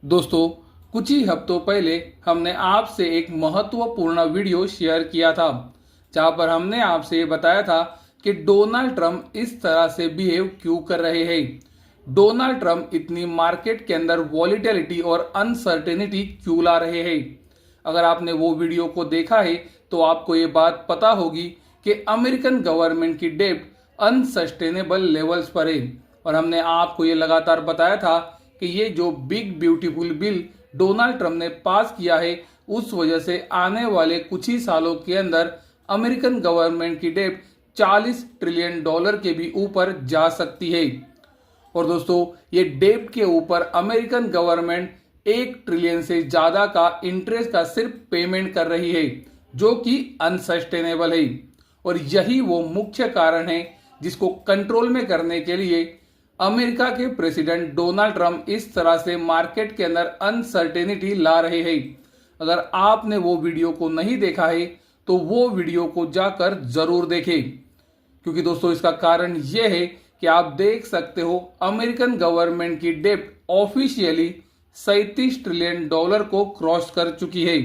दोस्तों, कुछ ही हफ्तों पहले हमने आपसे एक महत्वपूर्ण वीडियो शेयर किया था, जहां पर हमने आपसे ये बताया था कि डोनाल्ड ट्रंप इस तरह से बिहेव क्यों कर रहे हैं। डोनाल्ड ट्रंप इतनी मार्केट के अंदर वॉलीटिलिटी और अनसर्टेनिटी क्यों ला रहे हैं। अगर आपने वो वीडियो को देखा है तो आपको ये बात पता होगी कि अमेरिकन गवर्नमेंट की डेब्ट अनसस्टेनेबल लेवल्स पर है। और हमने आपको ये लगातार बताया था कि ये जो big beautiful bill Donald Trump ने पास किया है, उस वजह से आने वाले कुछ ही सालों के अंदर अमेरिकन गवर्नमेंट की डेब्ट 40 ट्रिलियन डॉलर के भी ऊपर जा सकती है। और दोस्तों, ये डेब्ट के ऊपर अमेरिकन गवर्नमेंट 1 ट्रिलियन से ज्यादा का इंटरेस्ट का सिर्फ पेमेंट कर रही है, जो कि अनसस्टेनेबल है। और यही वो मुख्य कारण है जिसको कंट्रोल में करने के लिए अमेरिका के प्रेसिडेंट डोनाल्ड ट्रंप इस तरह से मार्केट के अंदर अनसर्टेनिटी ला रहे हैं। अगर आपने वो वीडियो को नहीं देखा है तो वो वीडियो को जाकर जरूर देखें, क्योंकि दोस्तों इसका कारण ये है कि आप देख सकते हो अमेरिकन गवर्नमेंट की डेब्ट ऑफिशियली 37 ट्रिलियन डॉलर को क्रॉस कर चुकी है।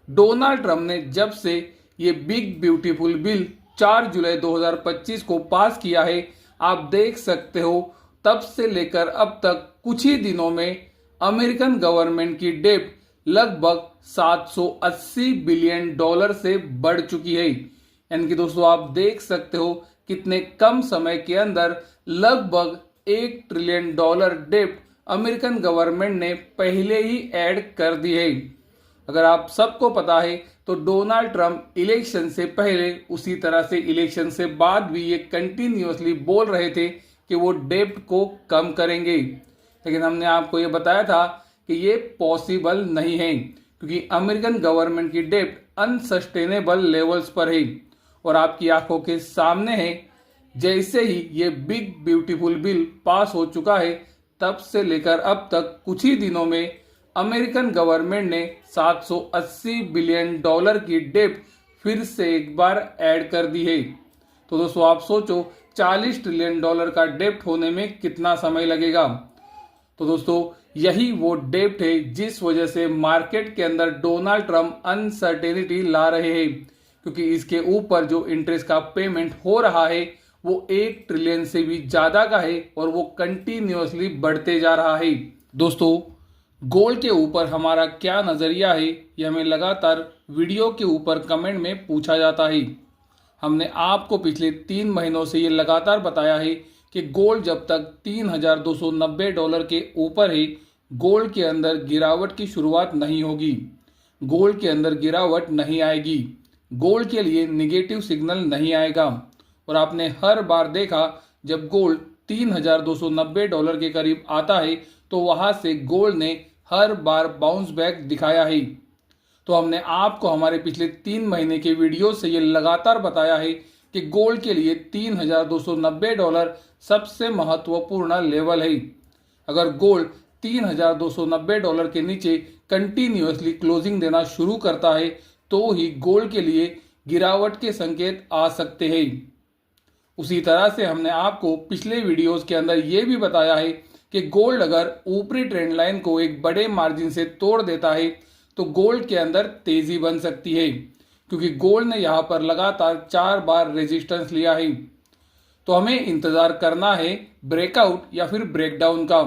डोनाल्ड ट्रंप ने जब से ये बिग ब्यूटीफुल बिल 4 जुलाई 2025 को पास किया है, आप देख सकते हो तब से लेकर अब तक कुछ ही दिनों में अमेरिकन गवर्नमेंट की डेब्ट लगभग 780 बिलियन डॉलर से बढ़ चुकी है। यानी कि दोस्तों आप देख सकते हो कितने कम समय के अंदर लगभग 1 ट्रिलियन डॉलर डेब्ट अमेरिकन गवर्नमेंट ने पहले ही ऐड कर दी है। अगर आप सबको पता है तो डोनाल्ड ट्रंप इलेक्शन से पहले, उसी तरह से इलेक्शन से बाद भी ये कंटिन्यूअसली बोल रहे थे कि वो डेब्ट को कम करेंगे। लेकिन हमने आपको ये बताया था कि ये पॉसिबल नहीं है, क्योंकि अमेरिकन गवर्नमेंट की डेब्ट अनसस्टेनेबल लेवल्स पर है और आपकी आंखों के सामने है। जैसे ही ये बिग ब्यूटीफुल बिल पास हो चुका है, तब से लेकर अब तक कुछ ही दिनों में अमेरिकन गवर्नमेंट ने 780 बिलियन डॉलर की डेब्ट फिर से एक बार ऐड कर दी है। तो दोस्तों आप सोचो 40 ट्रिलियन डॉलर का डेब्ट होने में कितना समय लगेगा। तो दोस्तों यही वो डेब्ट है जिस वजह से मार्केट के अंदर डोनाल्ड ट्रंप अनसर्टेनिटी ला रहे हैं, क्योंकि इसके ऊपर जो इंटरेस्ट का पेमेंट हो रहा है वो 1 ट्रिलियन से भी ज्यादा का है और वो कंटिन्यूअसली बढ़ते जा रहा है। दोस्तों, गोल्ड के ऊपर हमारा क्या नजरिया है, यह हमें लगातार वीडियो के ऊपर कमेंट में पूछा जाता है। हमने आपको पिछले 3 महीनों से ये लगातार बताया है कि गोल्ड जब तक 3,290 डॉलर के ऊपर है, गोल्ड के अंदर गिरावट की शुरुआत नहीं होगी, गोल्ड के अंदर गिरावट नहीं आएगी, गोल्ड के लिए निगेटिव सिग्नल नहीं आएगा। और आपने हर बार देखा जब गोल्ड 3,290 डॉलर के करीब आता है तो वहां से गोल्ड ने हर बार बाउंस बैक दिखाया है। तो हमने आपको हमारे पिछले 3 महीने के वीडियो से ये लगातार बताया है कि गोल्ड के लिए 3,290 डॉलर सबसे महत्वपूर्ण लेवल है। अगर गोल्ड 3,290 डॉलर के नीचे कंटिन्यूअसली क्लोजिंग देना शुरू करता है तो ही गोल्ड के लिए गिरावट के संकेत आ सकते हैं। उसी तरह से हमने आपको पिछले वीडियोस के अंदर ये भी बताया है कि गोल्ड अगर ऊपरी ट्रेंड लाइन को एक बड़े मार्जिन से तोड़ देता है तो गोल्ड के अंदर तेजी बन सकती है, क्योंकि गोल्ड ने यहां पर लगातार 4 बार रेजिस्टेंस लिया है। तो हमें इंतजार करना है ब्रेकआउट या फिर ब्रेकडाउन का।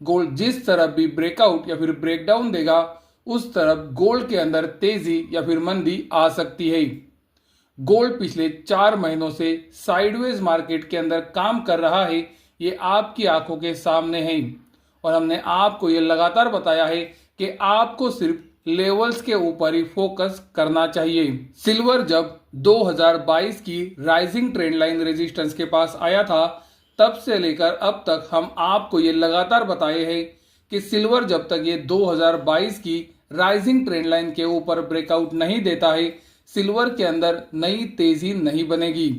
गोल्ड जिस तरफ भी ब्रेकआउट या फिर ब्रेकडाउन देगा, उस तरफ गोल्ड के अंदर तेजी या फिर मंदी आ सकती है। गोल्ड पिछले 4 महीनों से साइडवेज मार्केट के अंदर काम कर रहा है, ये आपकी आंखों के सामने है। और हमने आपको ये लगातार बताया है कि आपको सिर्फ लेवल्स के ऊपर ही फोकस करना चाहिए। सिल्वर जब 2022 की राइजिंग ट्रेंड लाइन रेजिस्टेंस के पास आया था, तब से लेकर अब तक हम आपको ये लगातार बताए हैं कि सिल्वर जब तक ये 2022 की राइजिंग ट्रेंड लाइन के ऊपर ब्रेकआउट नहीं देता है, सिल्वर के अंदर नई तेजी नहीं बनेगी।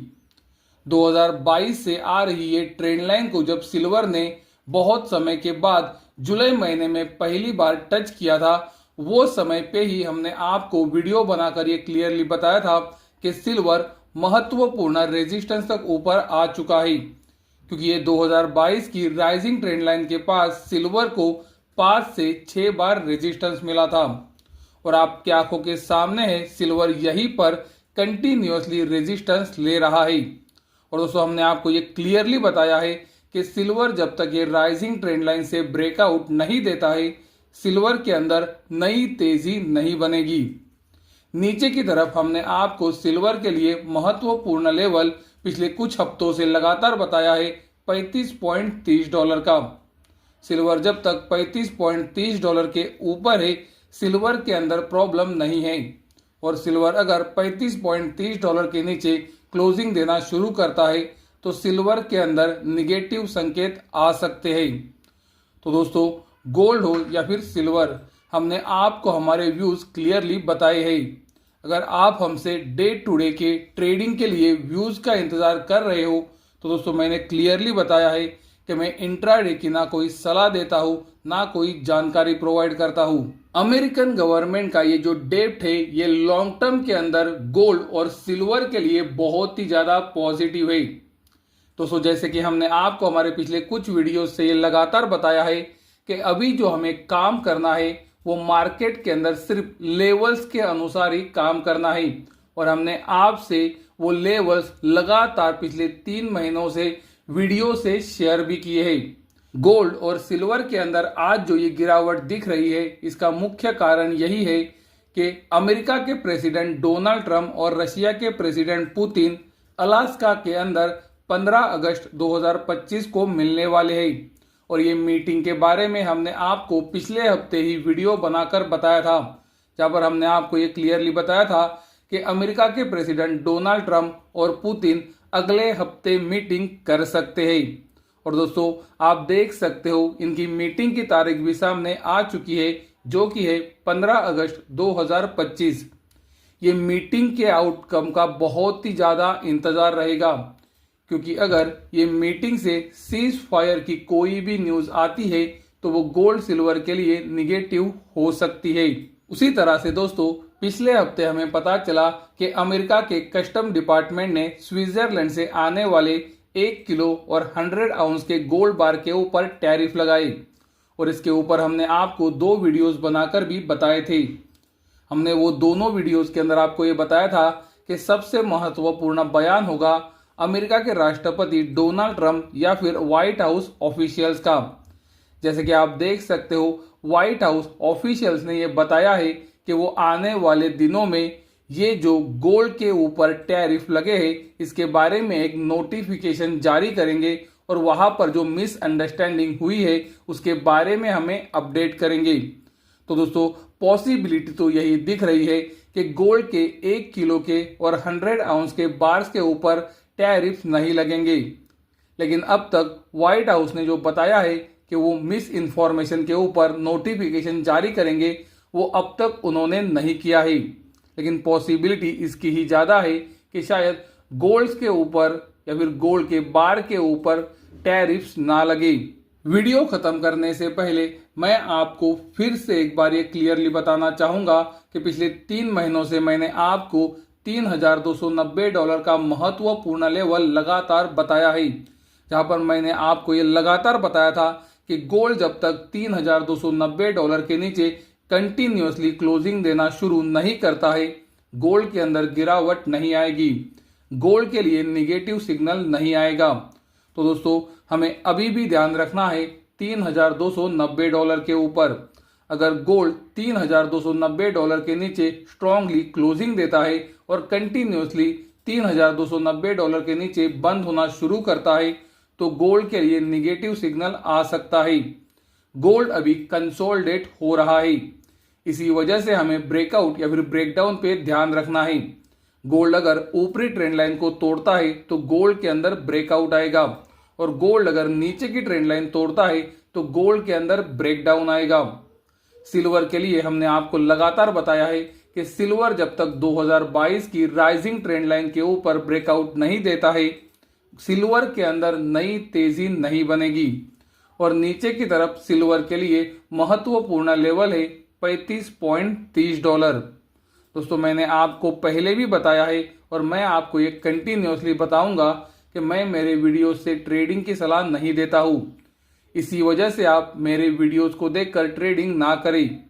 2022 से आ रही ये ट्रेंड लाइन को जब सिल्वर ने बहुत समय के बाद जुलाई महीने में पहली बार टच किया था, वो समय पे ही हमने आपको वीडियो बनाकर ये क्लियरली बताया था कि सिल्वर महत्वपूर्ण रेजिस्टेंस तक ऊपर आ चुका है, क्योंकि ये 2022 की राइजिंग ट्रेंड लाइन के पास सिल्वर को 5 से 6 बार रेजिस्टेंस मिला था और आपकी आंखों के सामने है सिल्वर यहीं पर कंटिन्यूअसली रेजिस्टेंस ले रहा है। और दोस्तों हमने आपको ये क्लियरली बताया है कि सिल्वर जब तक ये राइजिंग ट्रेंड लाइन से ब्रेकआउट नहीं देता है, सिल्वर के अंदर नई तेजी नहीं बनेगी। नीचे की तरफ हमने आपको सिल्वर के लिए महत्वपूर्ण लेवल पिछले कुछ हफ्तों से लगातार बताया है $35.30 का। सिल्वर जब तक $35.30 के ऊपर है, सिल्वर के अंदर प्रॉब्लम नहीं है। और सिल्वर अगर $35.30 के नीचे क्लोजिंग देना शुरू करता है तो सिल्वर के अंदर निगेटिव संकेत आ सकते हैं। तो दोस्तों गोल्ड हो या फिर सिल्वर, हमने आपको हमारे व्यूज क्लियरली बताए हैं। अगर आप हमसे डे टू डे के ट्रेडिंग के लिए व्यूज का इंतजार कर रहे हो तो दोस्तों मैंने क्लियरली बताया है कि मैं इंट्राडे की ना कोई सलाह देता हूँ ना कोई जानकारी प्रोवाइड करता हूँ। अमेरिकन गवर्नमेंट का ये जो डेब्ट है ये लॉन्ग टर्म के अंदर गोल्ड और सिल्वर के लिए बहुत ही ज्यादा पॉजिटिव है। दोस्तों जैसे कि हमने आपको हमारे पिछले कुछ वीडियो से ये लगातार बताया है कि अभी जो हमें काम करना है वो मार्केट के अंदर सिर्फ लेवल्स के अनुसार ही काम करना है। और हमने आपसे वो लेवल्स लगातार पिछले 3 महीनों से वीडियो से शेयर भी किए हैं। गोल्ड और सिल्वर के अंदर आज जो ये गिरावट दिख रही है इसका मुख्य कारण यही है कि अमेरिका के प्रेसिडेंट डोनाल्ड ट्रंप और रशिया के प्रेसिडेंट पुतिन अलास्का के अंदर 15 अगस्त 2025 को मिलने वाले हैं। और ये मीटिंग के बारे में हमने आपको पिछले हफ्ते ही वीडियो बनाकर बताया था, जहां पर हमने आपको ये क्लियरली बताया था कि अमेरिका के प्रेसिडेंट डोनाल्ड ट्रंप और पुतिन अगले हफ्ते मीटिंग कर सकते हैं। और दोस्तों आप देख सकते हो इनकी मीटिंग की तारीख भी सामने आ चुकी है जो कि है 15 अगस्त 2025। ये मीटिंग के आउटकम का बहुत ही ज्यादा इंतजार रहेगा, क्योंकि अगर ये मीटिंग से सीज फायर की कोई भी न्यूज आती है तो वो गोल्ड सिल्वर के लिए निगेटिव हो सकती है। उसी तरह से दोस्तों पिछले हफ्ते हमें पता चला कि अमेरिका के कस्टम डिपार्टमेंट ने स्विट्जरलैंड से आने वाले 1 किलो और 100 आउंस के गोल्ड बार के ऊपर टैरिफ लगाए। और इसके ऊपर हमने आपको 2 वीडियोस बनाकर भी बताए थे। हमने वो दोनों वीडियोस के अंदर आपको ये बताया था कि सबसे महत्वपूर्ण बयान होगा अमेरिका के राष्ट्रपति डोनाल्ड ट्रंप या फिर व्हाइट हाउस ऑफिशियल्स का। जैसे कि आप देख सकते हो व्हाइट हाउस ऑफिशियल्स ने यह बताया है कि वो आने वाले दिनों में ये जो गोल्ड के ऊपर टैरिफ लगे हैं इसके बारे में एक नोटिफिकेशन जारी करेंगे और वहां पर जो मिसअंडरस्टैंडिंग हुई है उसके बारे में हमें अपडेट करेंगे। तो दोस्तों पॉसिबिलिटी तो यही दिख रही है कि गोल्ड के 1 किलो के और 100 आउंस के बार्स के ऊपर टैरिफ नहीं लगेंगे। लेकिन अब तक व्हाइट हाउस ने जो बताया है कि वो मिस इन्फॉर्मेशन के ऊपर नोटिफिकेशन जारी करेंगे वो अब तक उन्होंने नहीं किया है। लेकिन पॉसिबिलिटी इसकी ही ज़्यादा है कि शायद गोल्ड के ऊपर या फिर गोल्ड के बार के ऊपर टैरिफ्स ना लगे। वीडियो खत्म करने से पहले मैं आपको फिर से एक बार ये क्लियरली बताना चाहूँगा कि पिछले 3 महीनों से मैंने आपको $3,290 का महत्वपूर्ण लेवल लगातार बताया है, जहां पर मैंने आपको ये लगातार बताया था कि गोल्ड जब तक $3,290 के नीचे कंटिन्यूअसली क्लोजिंग देना शुरू नहीं करता है गोल्ड के अंदर गिरावट नहीं आएगी, गोल्ड के लिए निगेटिव सिग्नल नहीं आएगा। तो दोस्तों हमें अभी भी ध्यान रखना है $3,290 के ऊपर। अगर गोल्ड $3,290 के नीचे स्ट्रांगली क्लोजिंग देता है और कंटिन्यूअसली $3,290 के नीचे बंद होना शुरू करता है तो गोल्ड के लिए निगेटिव सिग्नल आ सकता है। गोल्ड अभी कंसोलिडेट हो रहा है, इसी वजह से हमें ब्रेकआउट या फिर ब्रेकडाउन पे ध्यान रखना है। गोल्ड अगर ऊपरी ट्रेंड लाइन को तोड़ता है तो गोल्ड के अंदर ब्रेकआउट आएगा और गोल्ड अगर नीचे की ट्रेंड लाइन तोड़ता है तो गोल्ड के अंदर ब्रेकडाउन आएगा। सिल्वर के लिए हमने आपको लगातार बताया है कि सिल्वर जब तक 2022 की राइजिंग ट्रेंड लाइन के ऊपर ब्रेकआउट नहीं देता है सिल्वर के अंदर नई तेजी नहीं बनेगी। और नीचे की तरफ सिल्वर के लिए महत्वपूर्ण लेवल है $35.30। दोस्तों मैंने आपको पहले भी बताया है और मैं आपको ये कंटिन्यूअसली बताऊंगा कि मैं मेरे वीडियो से ट्रेडिंग की सलाह नहीं देता हूँ। इसी वजह से आप मेरे वीडियोस को देखकर ट्रेडिंग ना करें।